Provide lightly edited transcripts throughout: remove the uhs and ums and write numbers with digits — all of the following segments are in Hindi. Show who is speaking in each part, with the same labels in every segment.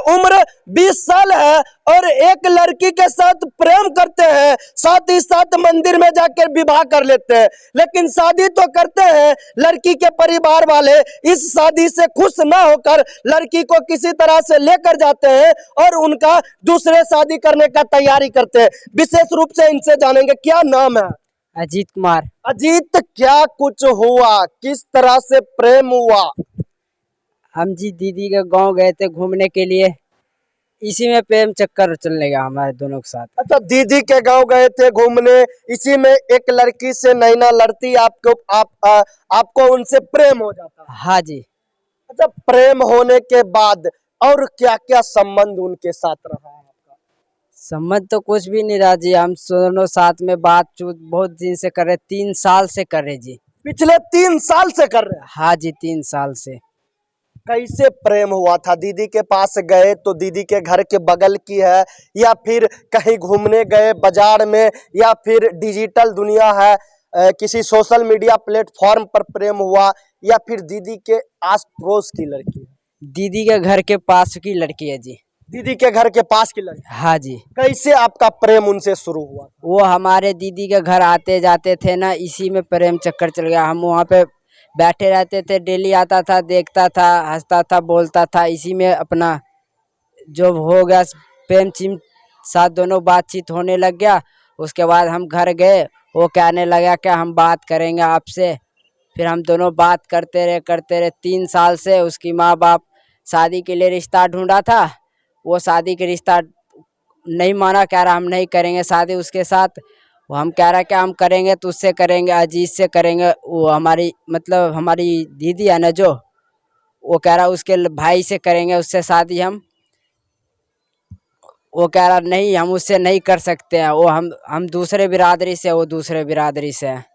Speaker 1: उम्र 20 साल है और एक लड़की के साथ प्रेम करते हैं, साथ ही साथ मंदिर में जाकर विवाह कर लेते हैं, लेकिन शादी तो करते हैं। लड़की के परिवार वाले इस शादी से खुश ना होकर लड़की को किसी तरह से लेकर जाते हैं और उनका दूसरे शादी करने का तैयारी करते हैं। विशेष रूप से इनसे जानेंगे, क्या नाम है?
Speaker 2: अजीत कुमार।
Speaker 1: अजीत, क्या कुछ हुआ, किस तरह से प्रेम हुआ?
Speaker 2: हम जी दीदी के गांव गए थे घूमने के लिए, इसी में प्रेम चक्कर चलने गया हमारे दोनों के साथ।
Speaker 1: अच्छा, दीदी के गांव गए थे घूमने, इसी में एक लड़की से नैना लड़ती, आपको उनसे प्रेम हो जाता है?
Speaker 2: हाँ जी।
Speaker 1: अच्छा, प्रेम होने के बाद और क्या क्या संबंध उनके साथ रहा है आपका?
Speaker 2: संबंध तो कुछ भी नहीं रहा जी, हम दोनों साथ में बातचीत बहुत दिन से कर रहे, 3 साल से कर रहे जी।
Speaker 1: पिछले 3 साल से कर रहे हैं?
Speaker 2: हाँ जी, 3 साल से।
Speaker 1: कैसे प्रेम हुआ था? दीदी के पास गए तो दीदी के घर के बगल की है, या फिर कहीं घूमने गए बाजार में, या फिर डिजिटल दुनिया है, किसी सोशल मीडिया प्लेटफॉर्म पर प्रेम हुआ, या फिर दीदी के आस पड़ोस की लड़की है?
Speaker 2: दीदी के घर के पास की लड़की है जी।
Speaker 1: दीदी के घर के पास की लड़की?
Speaker 2: हाँ जी।
Speaker 1: कैसे आपका प्रेम उनसे शुरू हुआ?
Speaker 2: वो हमारे दीदी के घर आते जाते थे ना, इसी में प्रेम चक्कर चल गया। हम वहाँ पे बैठे रहते थे, डेली आता था, देखता था, हंसता था, बोलता था, इसी में अपना जो हो गया प्रेम चिम साथ दोनों बातचीत होने लग गया। उसके बाद हम घर गए, वो कहने लगा कि हम बात करेंगे आपसे। फिर हम दोनों बात करते रहे 3 साल से। उसकी माँ बाप शादी के लिए रिश्ता ढूंढा था, वो शादी के रिश्ता नहीं माना, कह रहा हम नहीं करेंगे शादी उसके साथ। वो हम कह रहा कि हम करेंगे तो उससे करेंगे, अजीत से करेंगे। वो हमारी मतलब हमारी दीदी है ना जो, वो कह रहा उसके भाई से करेंगे उससे शादी हम। वो कह रहा नहीं, हम उससे नहीं कर सकते हैं, वो हम दूसरे बिरादरी से, वो दूसरे बिरादरी से है।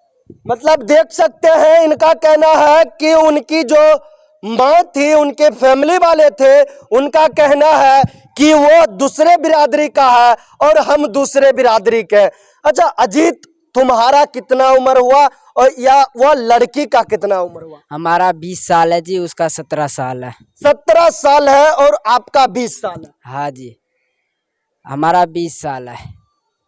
Speaker 1: मतलब देख सकते हैं, इनका कहना है कि उनकी जो माँ थी, उनके फैमिली वाले थे, उनका कहना है कि वो दूसरे बिरादरी का है और हम दूसरे बिरादरी के। अच्छा अजीत, तुम्हारा कितना उम्र हुआ और या वह लड़की का कितना उम्र हुआ?
Speaker 2: हमारा 20 साल है जी, उसका 17 साल है।
Speaker 1: 17 साल है और आपका 20 साल है?
Speaker 2: हाँ जी, हमारा 20 साल है।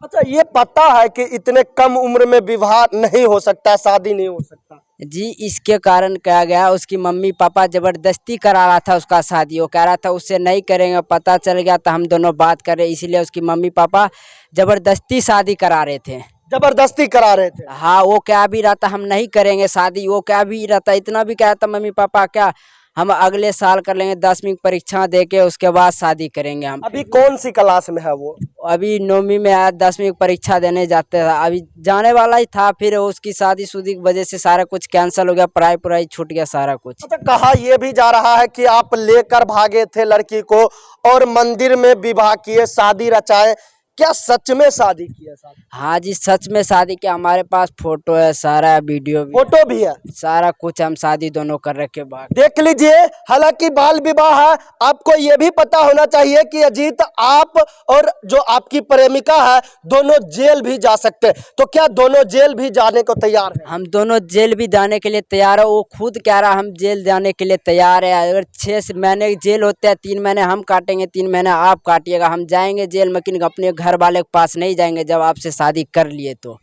Speaker 1: अच्छा, ये पता है कि इतने कम उम्र में विवाह नहीं हो सकता, शादी नहीं हो सकता
Speaker 2: जी। इसके कारण कहा गया, उसकी मम्मी पापा जबरदस्ती करा रहा था उसका शादी। वो कह रहा था उससे नहीं करेंगे, पता चल गया तो हम दोनों बात कर रहे, इसीलिए उसकी मम्मी पापा जबरदस्ती शादी करा रहे थे।
Speaker 1: जबरदस्ती करा रहे थे?
Speaker 2: हाँ, वो क्या भी रहता हम नहीं करेंगे शादी, वो क्या भी रहता, इतना भी कहता मम्मी पापा क्या हम अगले साल कर लेंगे, 10वीं परीक्षा दे के उसके बाद शादी करेंगे हम।
Speaker 1: अभी कौन सी क्लास में है वो?
Speaker 2: अभी 9वीं में है, 10वीं परीक्षा देने जाते था, अभी जाने वाला ही था। फिर उसकी शादी शुदी की वजह से सारा कुछ कैंसिल हो गया, पढ़ाई छूट गया सारा कुछ।
Speaker 1: अच्छा, कहा यह भी जा रहा है कि आप लेकर भागे थे लड़की को और मंदिर में विवाह किए, शादी रचाए, क्या सच में शादी की है? शादी?
Speaker 2: हाँ जी, सच में शादी किया, हमारे पास फोटो है, सारा वीडियो भी,
Speaker 1: फोटो भी है,
Speaker 2: सारा कुछ। हम शादी दोनों कर रखे बाद
Speaker 1: देख लीजिए। हालांकि बाल विवाह है, आपको यह भी पता होना चाहिए कि अजीत, आप और जो आपकी प्रेमिका है दोनों जेल भी जा सकते हैं, तो क्या दोनों जेल भी जाने को तैयार हैं?
Speaker 2: हम दोनों जेल भी जाने के लिए तैयार है। वो खुद कह रहा हम जेल जाने के लिए तैयार है। अगर 6 महीने जेल होते हैं, 3 महीने हम काटेंगे, 3 महीने आप काटिएगा, हम जाएंगे जेल, लेकिन अपने घर वाले के पास नहीं जाएंगे जब आपसे शादी कर लिए तो।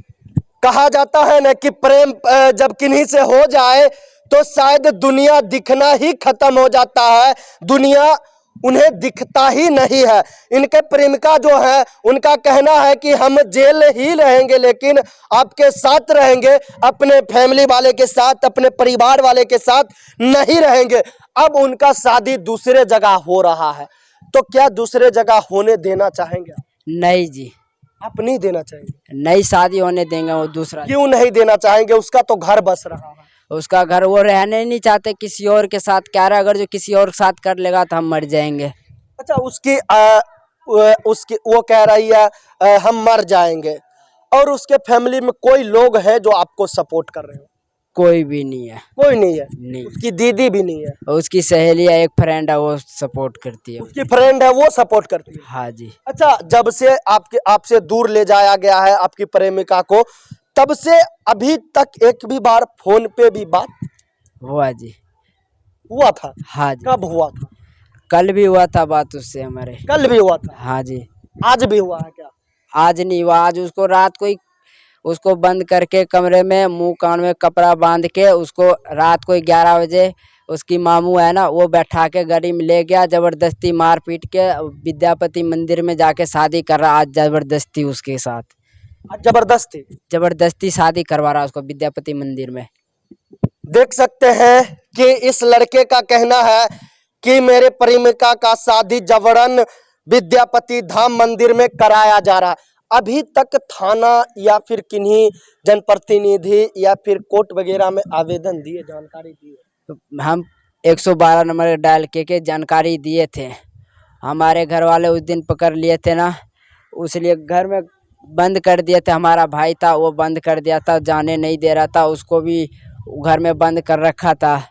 Speaker 1: कहा जाता है ना कि प्रेम जब किन्हीं से हो जाए तो शायद दुनिया दिखना ही खत्म हो जाता है, दुनिया उन्हें दिखता ही नहीं है। इनके प्रेमिका जो है, उनका कहना है कि हम जेल ही रहेंगे लेकिन आपके साथ रहेंगे, अपने फैमिली वाले के साथ, अपने परिवार वाले के साथ नहीं रहेंगे। अब उनका शादी दूसरे जगह हो रहा है, तो क्या दूसरे जगह होने देना चाहेंगे?
Speaker 2: नहीं जी,
Speaker 1: आप नहीं देना चाहेंगे?
Speaker 2: नहीं शादी होने देंगे। वो दूसरा
Speaker 1: क्यों नहीं देना चाहेंगे? उसका तो घर बस रहा है।
Speaker 2: उसका घर, वो रहने नहीं चाहते किसी और के साथ, कह रहा अगर जो किसी और के साथ कर लेगा तो हम मर जाएंगे।
Speaker 1: अच्छा, उसकी वो कह रही है हम मर जाएंगे, और उसके फैमिली में कोई लोग हैं जो आपको सपोर्ट कर रहे हो?
Speaker 2: कोई भी नहीं है।
Speaker 1: कोई नहीं है?
Speaker 2: नहीं।
Speaker 1: उसकी दीदी भी नहीं है?
Speaker 2: उसकी सहेली है, एक फ्रेंड है, वो सपोर्ट करती है।
Speaker 1: उसकी फ्रेंड है, वो सपोर्ट करती है?
Speaker 2: हाँ जी।
Speaker 1: अच्छा, जब से आपसे दूर ले जाया गया है आपकी प्रेमिका को, तब से अभी तक एक भी बार फोन पे भी बात
Speaker 2: हुआ जी।
Speaker 1: हुआ था?
Speaker 2: हाँ जी।
Speaker 1: कब हुआ था?
Speaker 2: कल भी हुआ था बात उससे हमारे।
Speaker 1: कल भी हुआ था?
Speaker 2: हाँ जी।
Speaker 1: आज भी हुआ है क्या?
Speaker 2: आज नहीं हुआ, आज उसको रात को ही उसको बंद करके कमरे में मुंह कान में कपड़ा बांध के उसको रात को 11 बजे उसकी मामू है ना वो बैठा के गाड़ी में ले गया, जबरदस्ती मार पीट के विद्यापति मंदिर में जाके शादी कर रहा आज जबरदस्ती उसके साथ।
Speaker 1: जबरदस्ती?
Speaker 2: जबरदस्ती शादी करवा रहा उसको विद्यापति मंदिर में।
Speaker 1: देख सकते हैं कि इस लड़के का कहना है कि मेरे प्रेमिका का शादी जबरन विद्यापति धाम मंदिर में कराया जा रहा है। अभी तक थाना या फिर किन्हीं जनप्रतिनिधि या फिर कोर्ट वगैरह में आवेदन दिए, जानकारी दी?
Speaker 2: हम 112 नंबर डायल के जानकारी दिए थे। हमारे घर वाले उस दिन पकड़ लिए थे ना, उसलिए घर में बंद कर दिए थे। हमारा भाई था वो बंद कर दिया था, जाने नहीं दे रहा था, उसको भी घर में बंद कर रखा था।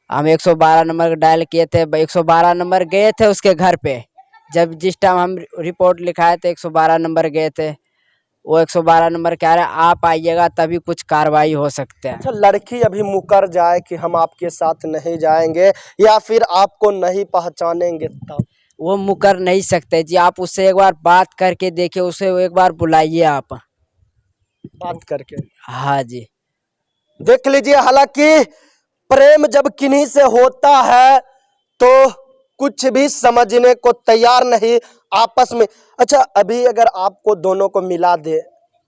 Speaker 2: हम 112 नंबर डायल किए थे, 112 नंबर गए थे उसके घर पे। जब जिस टाइम हम रिपोर्ट लिखाए थे 112 नंबर गए थे, वो 112 नंबर कह रहे आप आइएगा तभी कुछ कार्रवाई हो सकते हैं।
Speaker 1: अच्छा, लड़की अभी मुकर जाए कि हम आपके साथ नहीं जाएंगे या फिर आपको नहीं पहचानेंगे तब?
Speaker 2: वो मुकर नहीं सकते जी, आप उससे एक बार बात करके देखिए, उसे एक बार बुलाइए आप
Speaker 1: बात करके।
Speaker 2: हाँ जी।
Speaker 1: देख लीजिए, हालांकि प्रेम जब किन्हीं से होता है तो कुछ भी समझने को तैयार नहीं आपस में। अच्छा, अभी अगर आपको दोनों को मिला दे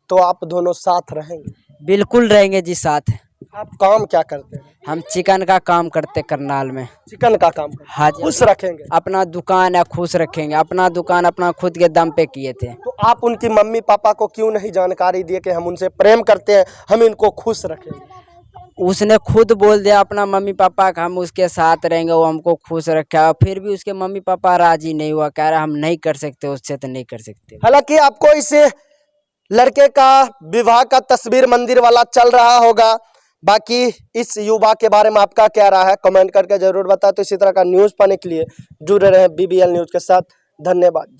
Speaker 1: तो आप दोनों साथ रहेंगे?
Speaker 2: बिल्कुल रहेंगे जी साथ।
Speaker 1: आप काम क्या करते हैं?
Speaker 2: हम चिकन का काम करते करनाल में।
Speaker 1: चिकन का काम करते हैं?
Speaker 2: हाँ जी।
Speaker 1: खुश रखेंगे?
Speaker 2: अपना दुकान है, खुश रखेंगे। अपना दुकान अपना खुद के दम पे किए थे।
Speaker 1: तो आप उनकी मम्मी पापा को क्यों नहीं जानकारी दिए कि हम उनसे प्रेम करते हैं, हम इनको खुश रखेंगे?
Speaker 2: उसने खुद बोल दिया अपना मम्मी पापा का हम उसके साथ रहेंगे, वो हमको खुश रखा। फिर भी उसके मम्मी पापा राजी नहीं हुआ, कह रहा हम नहीं कर सकते उससे, तो नहीं कर सकते।
Speaker 1: हालांकि आपको इस लड़के का विवाह का तस्वीर मंदिर वाला चल रहा होगा। बाकी इस युवा के बारे में आपका क्या राय है, कमेंट करके जरूर बताएं। तो इसी तरह का न्यूज़ पाने के लिए जुड़े रहें BBL न्यूज़ के साथ। धन्यवाद।